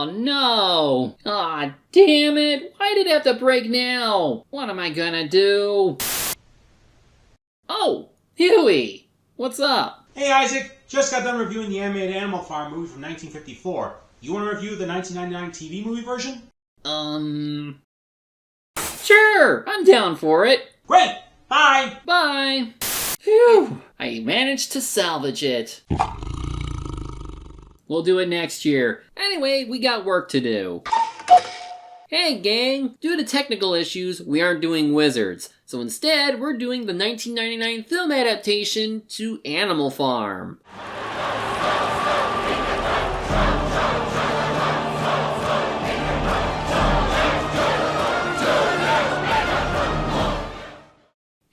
Oh no! Aw, damn it! Why did it have to break now? What am I gonna do? Oh, Huey! What's up? Hey Isaac, just got done reviewing the animated Animal Farm movie from 1954. You want to review the 1999 TV movie version? Sure! I'm down for it! Great! Bye! Bye! Phew! I managed to salvage it. We'll do it next year. Anyway, we got work to do. Hey gang! Due to technical issues, we aren't doing Wizards. So instead, we're doing the 1999 film adaptation to Animal Farm.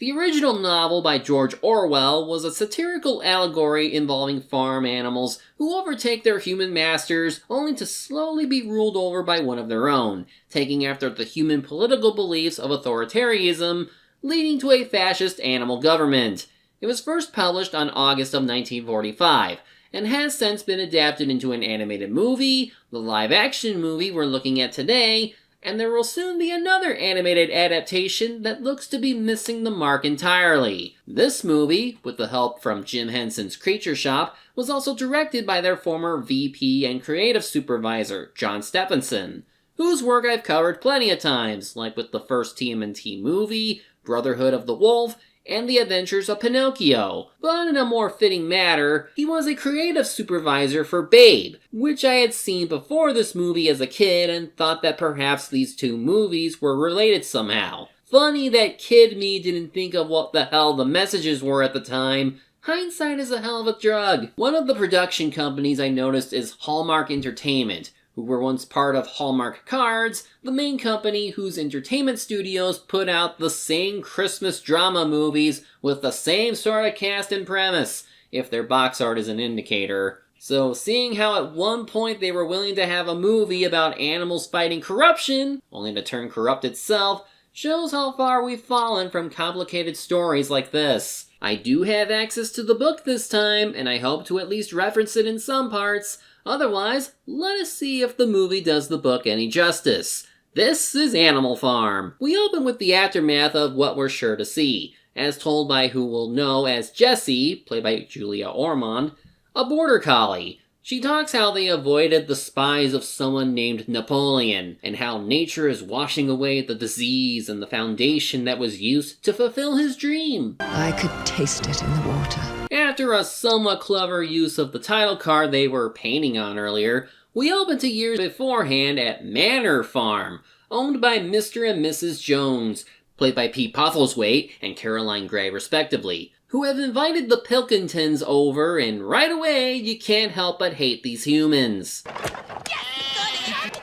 The original novel by George Orwell was a satirical allegory involving farm animals who overtake their human masters only to slowly be ruled over by one of their own, taking after the human political beliefs of authoritarianism, leading to a fascist animal government. It was first published on August of 1945, and has since been adapted into an animated movie, the live-action movie we're looking at today, and there will soon be another animated adaptation that looks to be missing the mark entirely. This movie, with the help from Jim Henson's Creature Shop, was also directed by their former VP and creative supervisor, John Stephenson, whose work I've covered plenty of times, like with the first TMNT movie, Brotherhood of the Wolf, and The Adventures of Pinocchio. But in a more fitting matter, he was a creative supervisor for Babe, which I had seen before this movie as a kid and thought that perhaps these two movies were related somehow. Funny that kid me didn't think of what the hell the messages were at the time. Hindsight is a hell of a drug. One of the production companies I noticed is Hallmark Entertainment, who were once part of Hallmark Cards, the main company whose entertainment studios put out the same Christmas drama movies with the same sort of cast and premise, if their box art is an indicator. So seeing how at one point they were willing to have a movie about animals fighting corruption, only to turn corrupt itself, shows how far we've fallen from complicated stories like this. I do have access to the book this time, and I hope to at least reference it in some parts. Otherwise, let us see if the movie does the book any justice. This is Animal Farm. We open with the aftermath of what we're sure to see, as told by who we'll know as Jessie, played by Julia Ormond, a border collie. She talks how they avoided the spies of someone named Napoleon, and how nature is washing away the disease and the foundation that was used to fulfill his dream. I could taste it in the water. After a somewhat clever use of the title card they were painting on earlier, we open to years beforehand at Manor Farm, owned by Mr. and Mrs. Jones, played by Pete Postlethwaite and Caroline Gray respectively, who have invited the Pilkingtons over, and right away you can't help but hate these humans.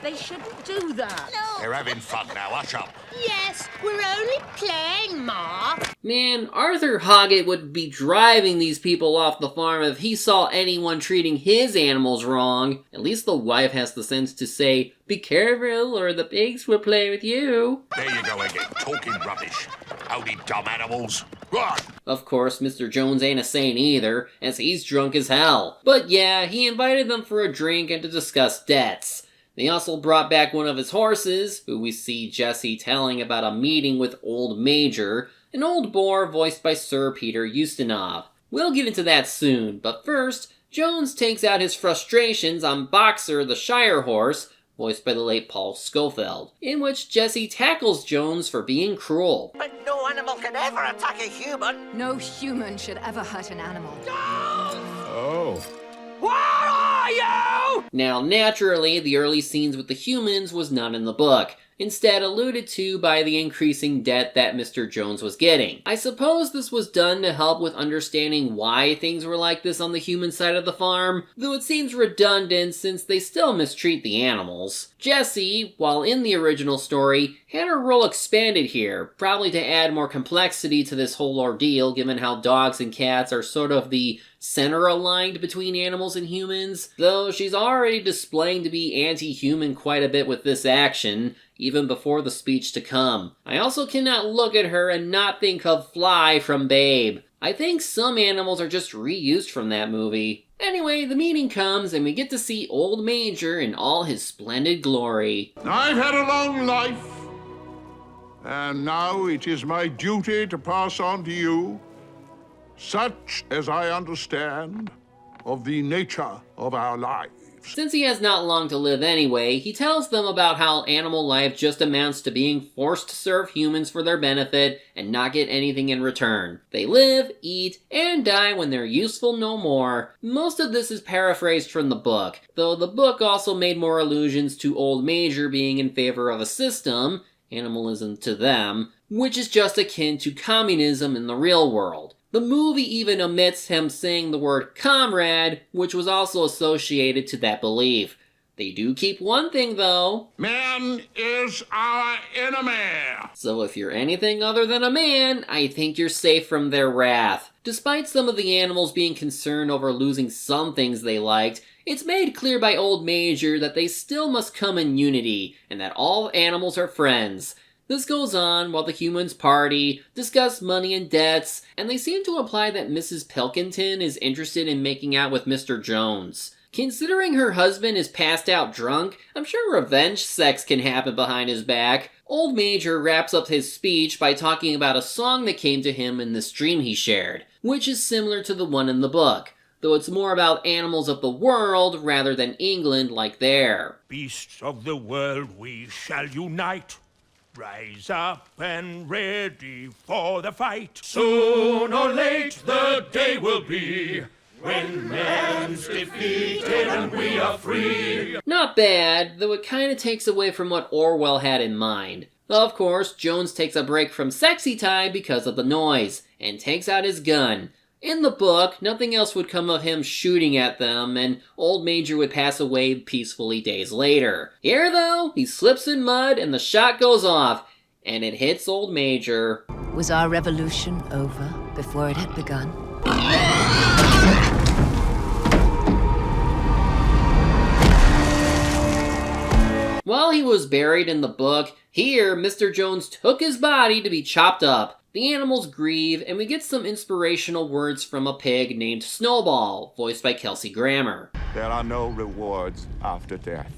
They shouldn't do that. No. They're having fun now, hush up. Yes, we're only playing, Ma. Man, Arthur Hoggett would be driving these people off the farm if he saw anyone treating his animals wrong. At least the wife has the sense to say, "Be careful or the pigs will play with you." There you go again, talking rubbish. Howdy, dumb animals. Right. Of course, Mr. Jones ain't a saint either, as he's drunk as hell. But yeah, he invited them for a drink and to discuss debts. They also brought back one of his horses, who we see Jessie telling about a meeting with Old Major, an old boar voiced by Sir Peter Ustinov. We'll get into that soon, but first, Jones takes out his frustrations on Boxer the Shire horse, voiced by the late Paul Schofield, in which Jessie tackles Jones for being cruel. But no animal can ever attack a human. No human should ever hurt an animal. Oh. Where are you? Now, naturally, the early scenes with the humans was not in the book, instead alluded to by the increasing debt that Mr. Jones was getting. I suppose this was done to help with understanding why things were like this on the human side of the farm, though it seems redundant since they still mistreat the animals. Jessie, while in the original story, had her role expanded here, probably to add more complexity to this whole ordeal given how dogs and cats are sort of the center aligned between animals and humans, though she's already displaying to be anti-human quite a bit with this action, even before the speech to come. I also cannot look at her and not think of Fly from Babe. I think some animals are just reused from that movie. Anyway, the meeting comes and we get to see Old Major in all his splendid glory. I've had a long life, and now it is my duty to pass on to you such as I understand of the nature of our lives. Since he has not long to live anyway, he tells them about how animal life just amounts to being forced to serve humans for their benefit and not get anything in return. They live, eat, and die when they're useful no more. Most of this is paraphrased from the book, though the book also made more allusions to Old Major being in favor of a system, animalism to them, which is just akin to communism in the real world. The movie even omits him saying the word comrade, which was also associated to that belief. They do keep one thing though. Man is our enemy. So if you're anything other than a man, I think you're safe from their wrath. Despite some of the animals being concerned over losing some things they liked, it's made clear by Old Major that they still must come in unity, and that all animals are friends. This goes on while the humans party, discuss money and debts, and they seem to imply that Mrs. Pilkington is interested in making out with Mr. Jones. Considering her husband is passed out drunk, I'm sure revenge sex can happen behind his back. Old Major wraps up his speech by talking about a song that came to him in this dream he shared, which is similar to the one in the book, though it's more about animals of the world rather than England like there. Beasts of the world, we shall unite. Rise up and ready for the fight. Soon or late the day will be when man's defeated and we are free. Not bad, though it kinda takes away from what Orwell had in mind. Of course, Jones takes a break from sexy time because of the noise, and takes out his gun. In the book, nothing else would come of him shooting at them, and Old Major would pass away peacefully days later. Here, though, he slips in mud and the shot goes off, and it hits Old Major. Was our revolution over before it had begun? While he was buried in the book, here Mr. Jones took his body to be chopped up. The animals grieve, and we get some inspirational words from a pig named Snowball, voiced by Kelsey Grammer. There are no rewards after death.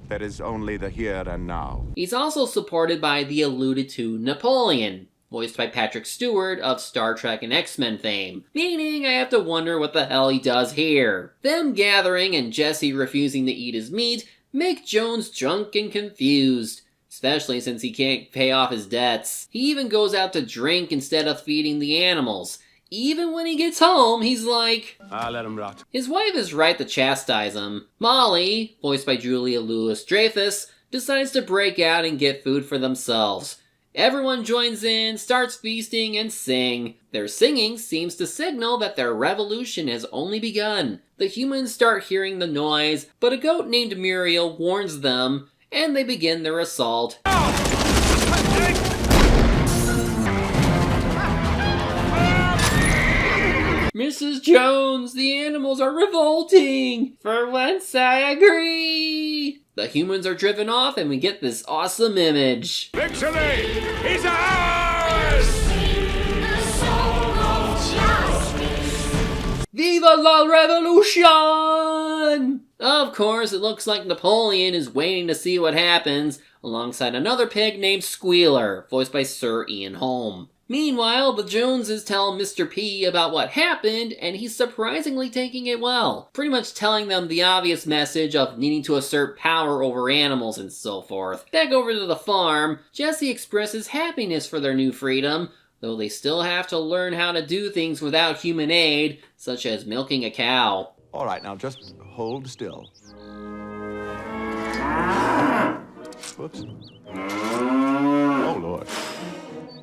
There is only the here and now. He's also supported by the alluded to Napoleon, voiced by Patrick Stewart of Star Trek and X-Men fame, meaning I have to wonder what the hell he does here. Them gathering and Jesse refusing to eat his meat make Jones drunk and confused, especially since he can't pay off his debts. He even goes out to drink instead of feeding the animals. Even when he gets home, he's like, I'll let him rot. His wife is right to chastise him. Molly, voiced by Julia Louis-Dreyfus, decides to break out and get food for themselves. Everyone joins in, starts feasting, and sing. Their singing seems to signal that their revolution has only begun. The humans start hearing the noise, but a goat named Muriel warns them, and they begin their assault. Mrs. Jones, the animals are revolting! For once I agree! The humans are driven off and we get this awesome image. Victory is ours! Viva la revolution! Of course, it looks like Napoleon is waiting to see what happens, alongside another pig named Squealer, voiced by Sir Ian Holm. Meanwhile, the Joneses tell Mr. P about what happened, and he's surprisingly taking it well, pretty much telling them the obvious message of needing to assert power over animals and so forth. Back over to the farm, Jesse expresses happiness for their new freedom, though they still have to learn how to do things without human aid, such as milking a cow. All right, now just hold still. Whoops. Oh, Lord.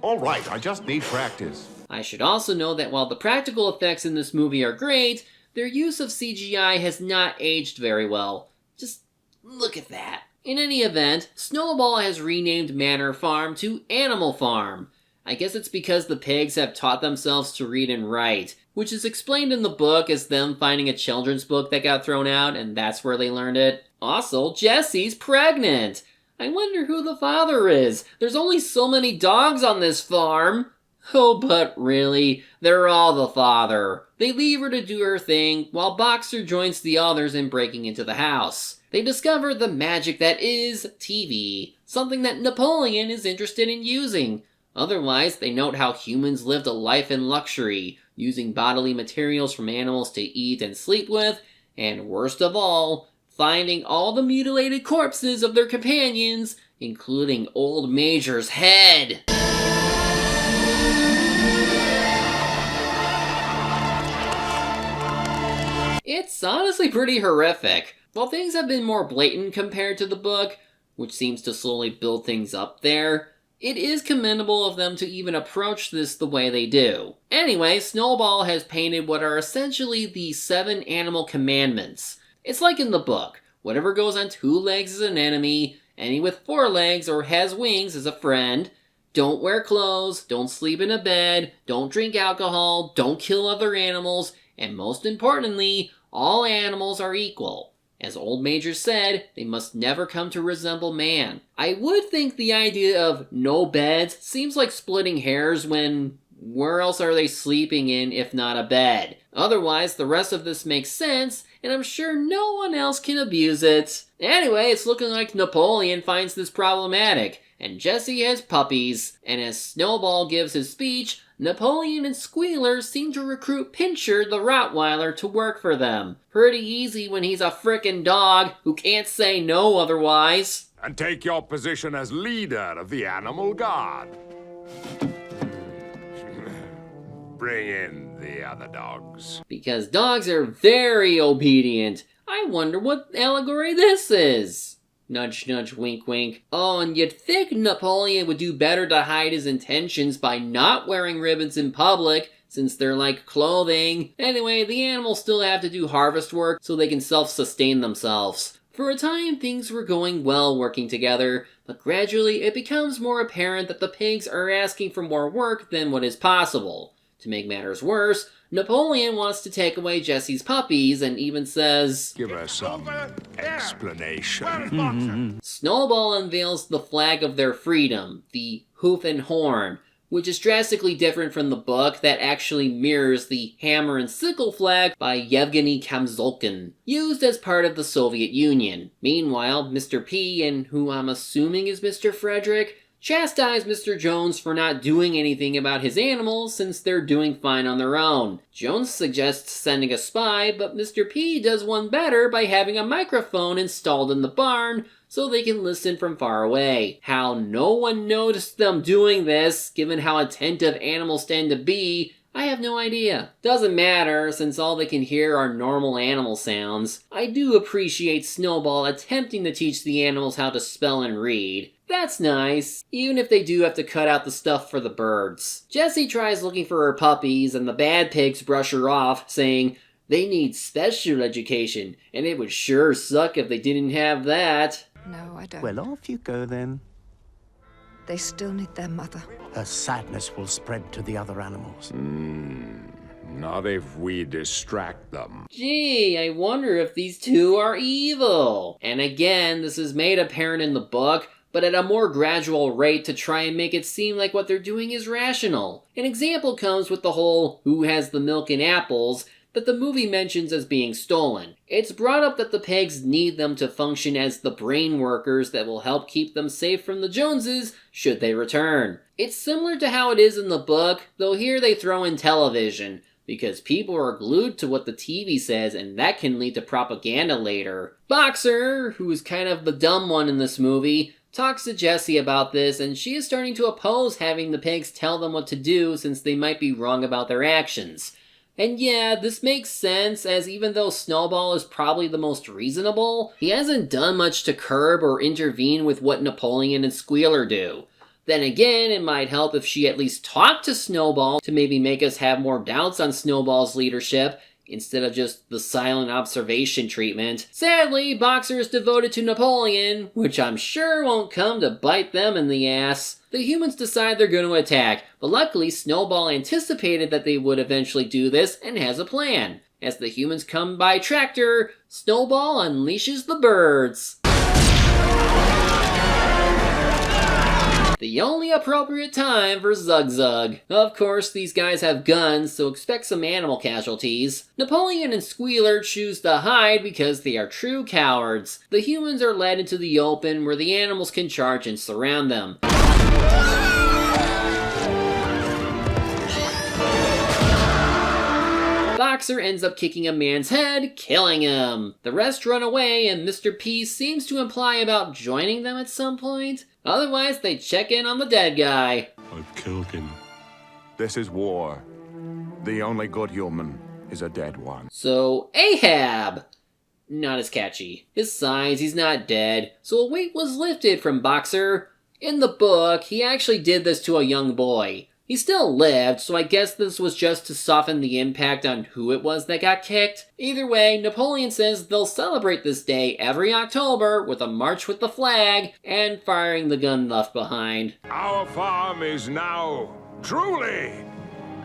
All right, I just need practice. I should also note that while the practical effects in this movie are great, their use of CGI has not aged very well. Just look at that. In any event, Snowball has renamed Manor Farm to Animal Farm. I guess it's because the pigs have taught themselves to read and write, which is explained in the book as them finding a children's book that got thrown out, and that's where they learned it. Also, Jessie's pregnant! I wonder who the father is. There's only so many dogs on this farm. Oh, but really, they're all the father. They leave her to do her thing, while Boxer joins the others in breaking into the house. They discover the magic that is TV, something that Napoleon is interested in using. Otherwise, they note how humans lived a life in luxury, using bodily materials from animals to eat and sleep with, and worst of all, finding all the mutilated corpses of their companions, including old Major's head. It's honestly pretty horrific. While things have been more blatant compared to the book, which seems to slowly build things up there, it is commendable of them to even approach this the way they do. Anyway, Snowball has painted what are essentially the 7 animal commandments. It's like in the book, whatever goes on 2 legs is an enemy, any with 4 legs or has wings is a friend, don't wear clothes, don't sleep in a bed, don't drink alcohol, don't kill other animals, and most importantly, all animals are equal. As Old Major said, they must never come to resemble man. I would think the idea of no beds seems like splitting hairs when where else are they sleeping in if not a bed? Otherwise, the rest of this makes sense, and I'm sure no one else can abuse it. Anyway, it's looking like Napoleon finds this problematic, and Jessie has puppies, and as Snowball gives his speech, Napoleon and Squealer seem to recruit Pincher the Rottweiler to work for them. Pretty easy when he's a frickin' dog who can't say no otherwise. And take your position as leader of the animal guard. Bring in the other dogs. Because dogs are very obedient. I wonder what allegory this is. Nudge, nudge, wink, wink. Oh, and you'd think Napoleon would do better to hide his intentions by not wearing ribbons in public, since they're like clothing. Anyway, the animals still have to do harvest work so they can self-sustain themselves. For a time, things were going well working together, but gradually it becomes more apparent that the pigs are asking for more work than what is possible. To make matters worse, Napoleon wants to take away Jessie's puppies and even says, "Give us some explanation." Snowball unveils the flag of their freedom, the hoof and horn, which is drastically different from the book that actually mirrors the hammer and sickle flag by Yevgeny Kamzolkin, used as part of the Soviet Union. Meanwhile, Mr. P, and who I'm assuming is Mr. Frederick, chastise Mr. Jones for not doing anything about his animals since they're doing fine on their own. Jones suggests sending a spy, but Mr. P does one better by having a microphone installed in the barn so they can listen from far away. How no one noticed them doing this, given how attentive animals tend to be, I have no idea. Doesn't matter, since all they can hear are normal animal sounds. I do appreciate Snowball attempting to teach the animals how to spell and read. That's nice, even if they do have to cut out the stuff for the birds. Jessie tries looking for her puppies, and the bad pigs brush her off, saying they need special education, and it would sure suck if they didn't have that. No, I don't. Well, off you go then. They still need their mother. Her sadness will spread to the other animals. Not if we distract them. Gee, I wonder if these two are evil. And again, this is made apparent in the book, but at a more gradual rate to try and make it seem like what they're doing is rational. An example comes with the whole "who has the milk and apples" that the movie mentions as being stolen. It's brought up that the pigs need them to function as the brain workers that will help keep them safe from the Joneses should they return. It's similar to how it is in the book, though here they throw in television, because people are glued to what the TV says and that can lead to propaganda later. Boxer, who is kind of the dumb one in this movie, talks to Jessie about this, and she is starting to oppose having the pigs tell them what to do since they might be wrong about their actions. And yeah, this makes sense, as even though Snowball is probably the most reasonable, he hasn't done much to curb or intervene with what Napoleon and Squealer do. Then again, it might help if she at least talked to Snowball to maybe make us have more doubts on Snowball's leadership, instead of just the silent observation treatment. Sadly, Boxer is devoted to Napoleon, which I'm sure won't come to bite them in the ass. The humans decide they're going to attack, but luckily Snowball anticipated that they would eventually do this and has a plan. As the humans come by tractor, Snowball unleashes the birds. The only appropriate time for Zug Zug. Of course, these guys have guns, so expect some animal casualties. Napoleon and Squealer choose to hide because they are true cowards. The humans are led into the open where the animals can charge and surround them. Boxer ends up kicking a man's head, killing him. The rest run away, and Mr. P seems to imply about joining them at some point. Otherwise, they check in on the dead guy. I've killed him. This is war. The only good human is a dead one. So, Ahab! Not as catchy. Besides, he's not dead, so a weight was lifted from Boxer. In the book, he actually did this to a young boy. He still lived, so I guess this was just to soften the impact on who it was that got kicked. Either way, Napoleon says they'll celebrate this day every October with a march with the flag and firing the gun left behind. Our farm is now truly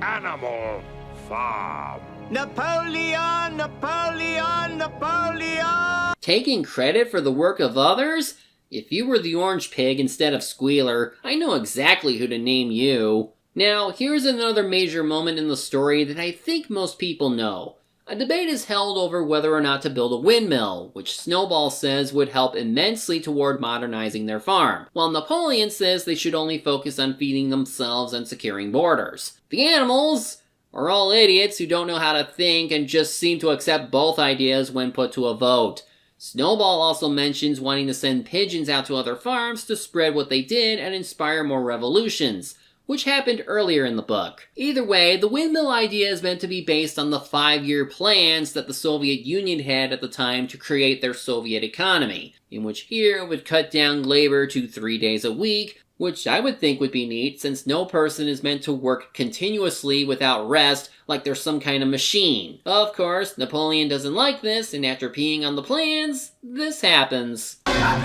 Animal Farm. Napoleon, Napoleon, Napoleon! Taking credit for the work of others? If you were the orange pig instead of Squealer, I know exactly who to name you. Now, here's another major moment in the story that I think most people know. A debate is held over whether or not to build a windmill, which Snowball says would help immensely toward modernizing their farm, while Napoleon says they should only focus on feeding themselves and securing borders. The animals are all idiots who don't know how to think and just seem to accept both ideas when put to a vote. Snowball also mentions wanting to send pigeons out to other farms to spread what they did and inspire more revolutions, which happened earlier in the book. Either way, the windmill idea is meant to be based on the 5-year plans that the Soviet Union had at the time to create their Soviet economy, in which here it would cut down labor to 3 days a week, which I would think would be neat since no person is meant to work continuously without rest like they're some kind of machine. Of course, Napoleon doesn't like this, and after peeing on the plans, this happens. Puppies!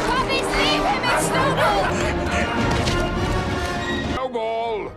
Puppies, leave him! It's Snowball! Snowball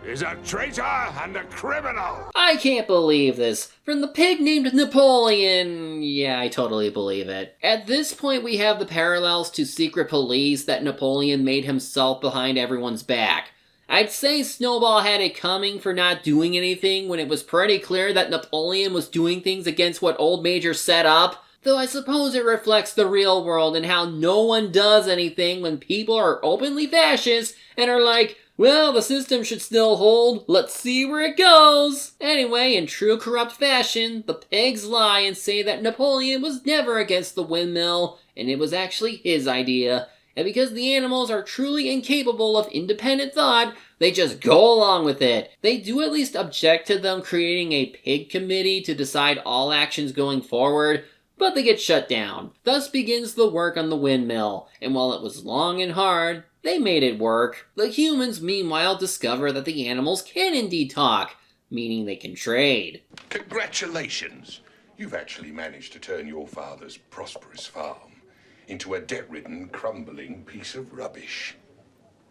is a traitor and a criminal. I can't believe this. From the pig named Napoleon. Yeah, I totally believe it. At this point, we have the parallels to secret police that Napoleon made himself behind everyone's back. I'd say Snowball had it coming for not doing anything when it was pretty clear that Napoleon was doing things against what Old Major set up. Though I suppose it reflects the real world and how no one does anything when people are openly fascist and are like, well, the system should still hold, let's see where it goes. Anyway, in true corrupt fashion, the pigs lie and say that Napoleon was never against the windmill, and it was actually his idea. And because the animals are truly incapable of independent thought, they just go along with it. They do at least object to them creating a pig committee to decide all actions going forward, but they get shut down. Thus begins the work on the windmill, and while it was long and hard, they made it work. The humans, meanwhile, discover that the animals can indeed talk, meaning they can trade. Congratulations! You've actually managed to turn your father's prosperous farm into a debt-ridden, crumbling piece of rubbish.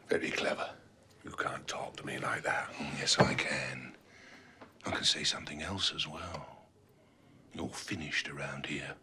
Very clever. You can't talk to me like that. Yes, I can. I can say something else as well. You're finished around here.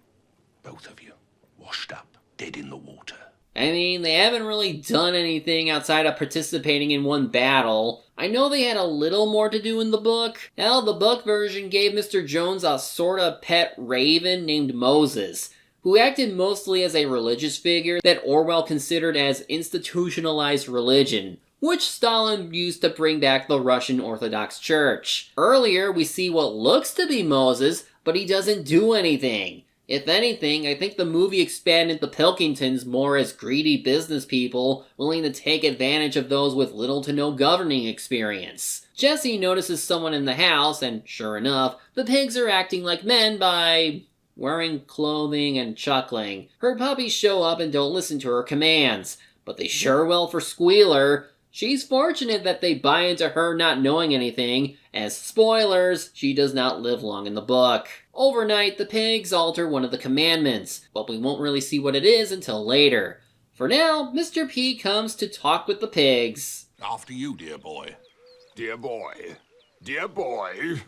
Both of you. Washed up, dead in the water. I mean, they haven't really done anything outside of participating in one battle. I know they had a little more to do in the book. Hell, the book version gave Mr. Jones a sorta pet raven named Moses, who acted mostly as a religious figure that Orwell considered as institutionalized religion, which Stalin used to bring back the Russian Orthodox Church. Earlier, we see what looks to be Moses, but he doesn't do anything. If anything, I think the movie expanded the Pilkingtons more as greedy business people willing to take advantage of those with little to no governing experience. Jessie notices someone in the house, and sure enough, the pigs are acting like men by wearing clothing and chuckling. Her puppies show up and don't listen to her commands, but they sure will for Squealer. She's fortunate that they buy into her not knowing anything, as spoilers, she does not live long in the book. Overnight, the pigs alter one of the commandments, but we won't really see what it is until later. For now, Mr. P comes to talk with the pigs. After you, dear boy. Dear boy, dear boy.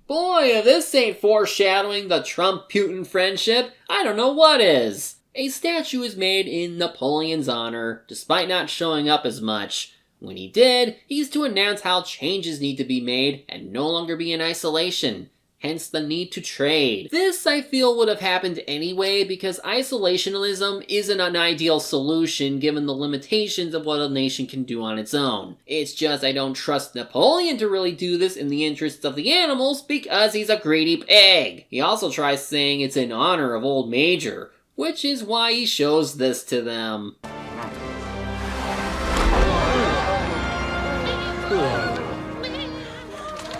Boy, if this ain't foreshadowing the Trump-Putin friendship, I don't know what is. A statue is made in Napoleon's honor, despite not showing up as much. When he did, he's to announce how changes need to be made and no longer be in isolation. Hence the need to trade. This, I feel, would have happened anyway because isolationism isn't an ideal solution given the limitations of what a nation can do on its own. It's just I don't trust Napoleon to really do this in the interests of the animals because he's a greedy pig. He also tries saying it's in honor of Old Major, which is why he shows this to them.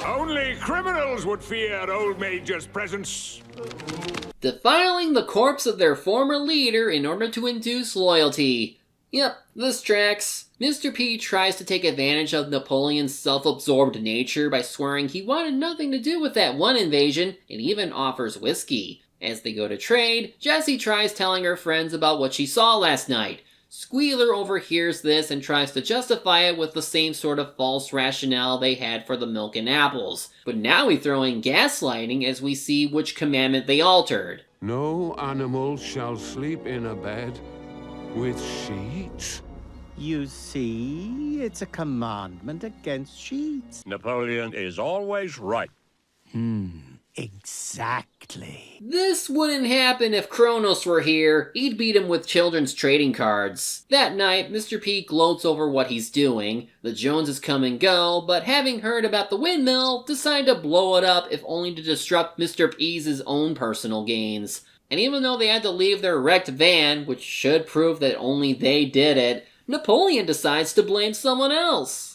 Only criminals would fear Old Major's presence. Defiling the corpse of their former leader in order to induce loyalty. Yep, this tracks. Mr. P tries to take advantage of Napoleon's self-absorbed nature by swearing he wanted nothing to do with that one invasion and even offers whiskey. As they go to trade, Jessie tries telling her friends about what she saw last night. Squealer overhears this and tries to justify it with the same sort of false rationale they had for the milk and apples. But now we throw in gaslighting as we see which commandment they altered. No animal shall sleep in a bed with sheets. You see, it's a commandment against sheets. Napoleon is always right. Exactly. This wouldn't happen if Kronos were here. He'd beat him with children's trading cards. That night, Mr. P gloats over what he's doing. The Joneses come and go, but having heard about the windmill, decide to blow it up if only to disrupt Mr. P's own personal gains. And even though they had to leave their wrecked van, which should prove that only they did it, Napoleon decides to blame someone else.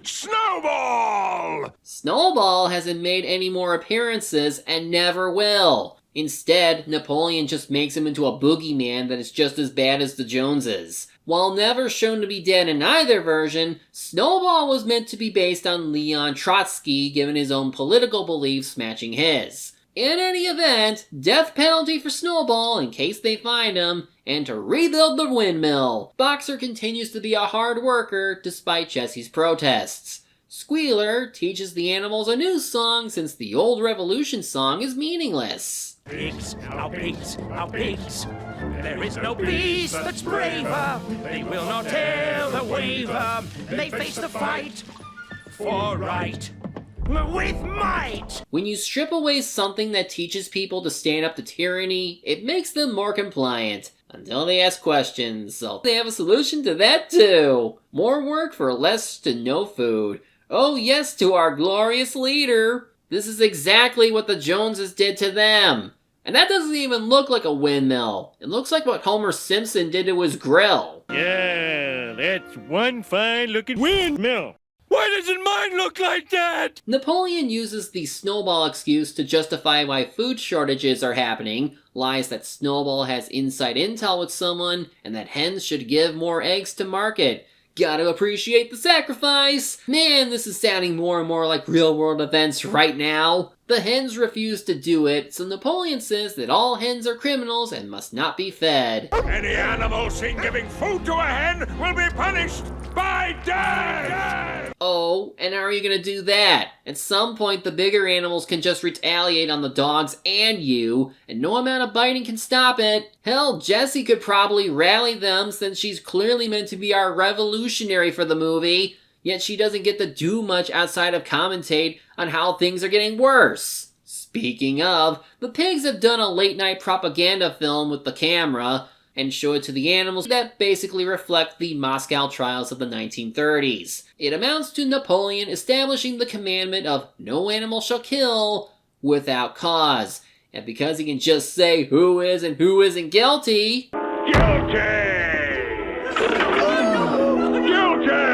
Snowball! Snowball hasn't made any more appearances and never will. Instead, Napoleon just makes him into a boogeyman that is just as bad as the Joneses. While never shown to be dead in either version, Snowball was meant to be based on Leon Trotsky given his own political beliefs matching his. In any event, death penalty for Snowball in case they find him, and to rebuild the windmill. Boxer continues to be a hard worker despite Jessie's protests. Squealer teaches the animals a new song since the old Revolution song is meaningless. Pigs, our pigs, our pigs. There is no beast that's braver. They will not ever waver. They face the fight for right. With might! When you strip away something that teaches people to stand up to tyranny, it makes them more compliant. Until they ask questions, so they have a solution to that too. More work for less to no food. Oh yes to our glorious leader. This is exactly what the Joneses did to them. And that doesn't even look like a windmill. It looks like what Homer Simpson did to his grill. Yeah, that's one fine looking windmill. Why doesn't mine look like that? Napoleon uses the Snowball excuse to justify why food shortages are happening, lies that Snowball has inside intel with someone, and that hens should give more eggs to market. Gotta appreciate the sacrifice! Man, this is sounding more and more like real-world events right now. The hens refuse to do it, so Napoleon says that all hens are criminals and must not be fed. Any animal seen giving food to a hen will be punished by death! Oh, and how are you gonna do that? At some point, the bigger animals can just retaliate on the dogs and you, and no amount of biting can stop it. Hell, Jessie could probably rally them since she's clearly meant to be our revolutionary for the movie, yet she doesn't get to do much outside of commentate on how things are getting worse. Speaking of, the pigs have done a late-night propaganda film with the camera, and show it to the animals that basically reflect the Moscow trials of the 1930s. It amounts to Napoleon establishing the commandment of no animal shall kill without cause. And because he can just say who is and who isn't guilty... Guilty! Guilty!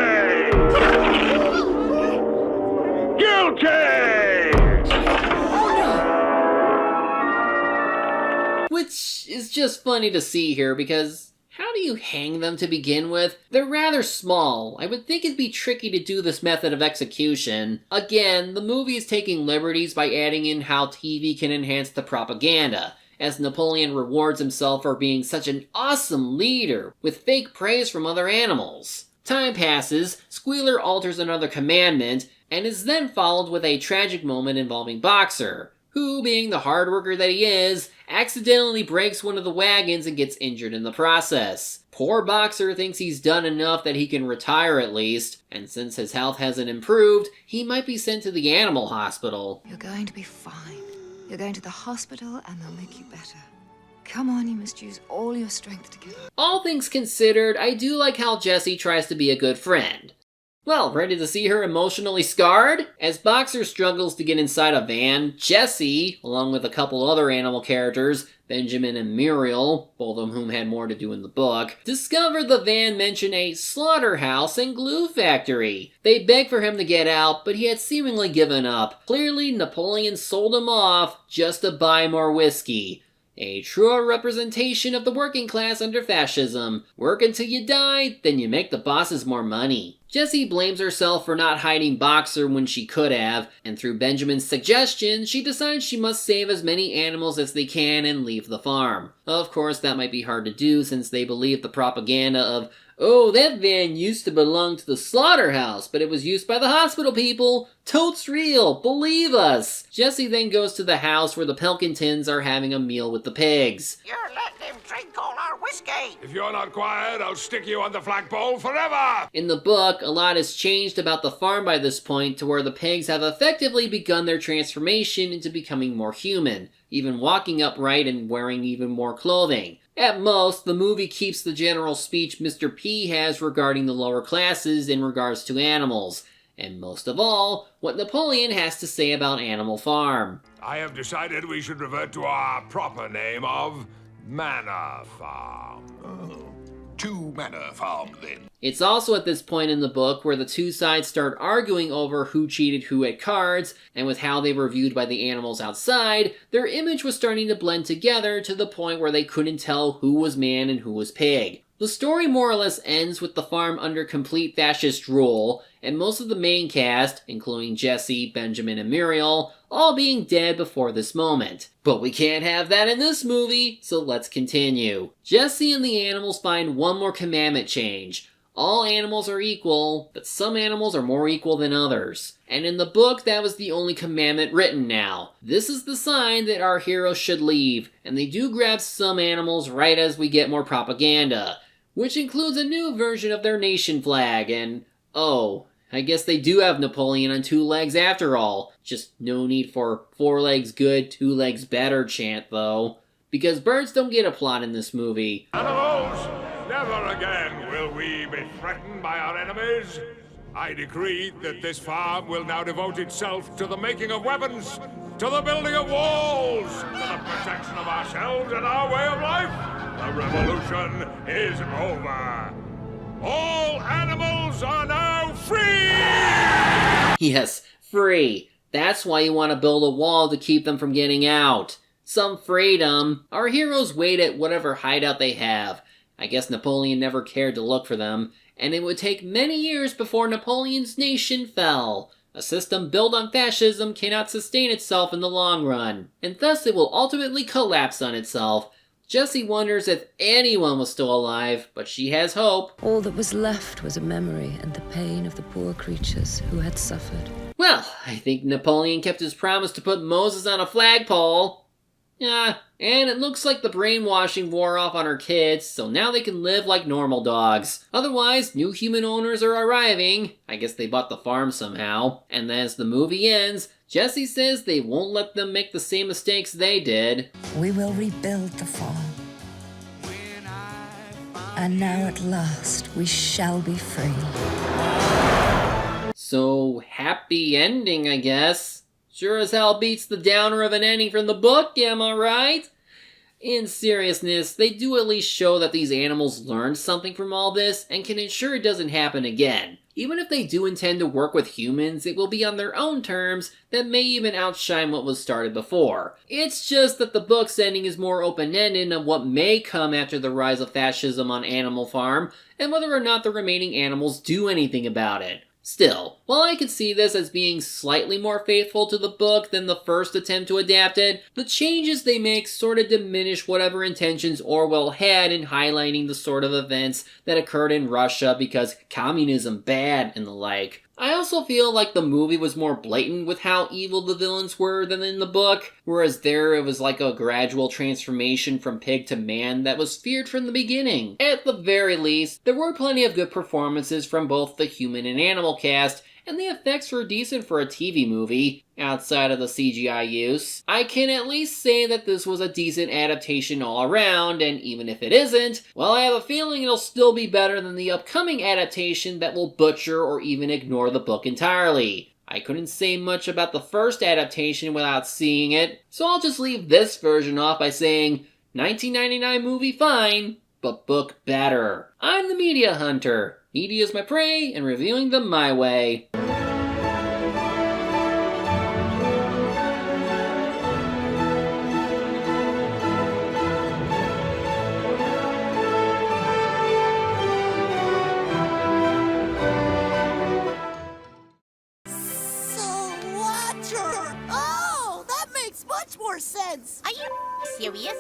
Guilty! Which is just funny to see here because how do you hang them to begin with? They're rather small. I would think it'd be tricky to do this method of execution. Again, the movie is taking liberties by adding in how TV can enhance the propaganda, as Napoleon rewards himself for being such an awesome leader with fake praise from other animals. Time passes, Squealer alters another commandment, and is then followed with a tragic moment involving Boxer, who, being the hard worker that he is, accidentally breaks one of the wagons and gets injured in the process. Poor Boxer thinks he's done enough that he can retire at least, and since his health hasn't improved, he might be sent to the animal hospital. You're going to be fine. You're going to the hospital and they'll make you better. Come on, you must use all your strength together. All things considered, I do like how Jessie tries to be a good friend. Well, ready to see her emotionally scarred? As Boxer struggles to get inside a van, Jessie, along with a couple other animal characters, Benjamin and Muriel, both of whom had more to do in the book, discover the van mention a slaughterhouse and glue factory. They beg for him to get out, but he had seemingly given up. Clearly, Napoleon sold him off just to buy more whiskey. A truer representation of the working class under fascism. Work until you die, then you make the bosses more money. Jessie blames herself for not hiding Boxer when she could have, and through Benjamin's suggestion, she decides she must save as many animals as they can and leave the farm. Of course, that might be hard to do since they believe the propaganda of, oh, that van used to belong to the slaughterhouse, but it was used by the hospital people. Totes real, believe us. Jessie then goes to the house where the Pilkingtons are having a meal with the pigs. You're letting him drink all our whiskey. If you're not quiet, I'll stick you on the flagpole forever! In the book, a lot has changed about the farm by this point to where the pigs have effectively begun their transformation into becoming more human, even walking upright and wearing even more clothing. At most, the movie keeps the general speech Mr. P has regarding the lower classes in regards to animals, and most of all, what Napoleon has to say about Animal Farm. I have decided we should revert to our proper name of Manor Farm. To Manor Farm, then. It's also at this point in the book where the two sides start arguing over who cheated who at cards, and with how they were viewed by the animals outside, their image was starting to blend together to the point where they couldn't tell who was man and who was pig. The story more or less ends with the farm under complete fascist rule, and most of the main cast, including Jessie, Benjamin, and Muriel, all being dead before this moment. But we can't have that in this movie, so let's continue. Jessie and the animals find one more commandment change. All animals are equal, but some animals are more equal than others. And in the book, that was the only commandment written now. This is the sign that our heroes should leave, and they do grab some animals right as we get more propaganda, which includes a new version of their nation flag, and oh, I guess they do have Napoleon on 2 legs after all. Just no need for 4 legs good, 2 legs better chant though. Because birds don't get a plot in this movie. Animals, never again will we be threatened by our enemies. I decree that this farm will now devote itself to the making of weapons, to the building of walls, to the protection of ourselves and our way of life. The revolution is over. All animals are now free! Yes, free. That's why you want to build a wall to keep them from getting out. Some freedom. Our heroes wait at whatever hideout they have. I guess Napoleon never cared to look for them, and it would take many years before Napoleon's nation fell. A system built on fascism cannot sustain itself in the long run, and thus it will ultimately collapse on itself. Jessie wonders if anyone was still alive, but she has hope. All that was left was a memory and the pain of the poor creatures who had suffered. Well, I think Napoleon kept his promise to put Moses on a flagpole. Yeah, and it looks like the brainwashing wore off on her kids, so now they can live like normal dogs. Otherwise, new human owners are arriving. I guess they bought the farm somehow. And as the movie ends, Jessie says they won't let them make the same mistakes they did. We will rebuild the farm. And now at last we shall be free. So, happy ending, I guess. Sure as hell beats the downer of an ending from the book, am I right? In seriousness, they do at least show that these animals learned something from all this and can ensure it doesn't happen again. Even if they do intend to work with humans, it will be on their own terms that may even outshine what was started before. It's just that the book's ending is more open-ended on what may come after the rise of fascism on Animal Farm, and whether or not the remaining animals do anything about it. Still, while I could see this as being slightly more faithful to the book than the first attempt to adapt it, the changes they make sort of diminish whatever intentions Orwell had in highlighting the sort of events that occurred in Russia because communism bad and the like. I also feel like the movie was more blatant with how evil the villains were than in the book, whereas there it was like a gradual transformation from pig to man that was feared from the beginning. At the very least, there were plenty of good performances from both the human and animal cast, and the effects were decent for a TV movie, outside of the CGI use. I can at least say that this was a decent adaptation all around, and even if it isn't, well, I have a feeling it'll still be better than the upcoming adaptation that will butcher or even ignore the book entirely. I couldn't say much about the first adaptation without seeing it, so I'll just leave this version off by saying, 1999 movie fine, but book better. I'm the Media Hunter. Media is my prey, and reviewing them my way.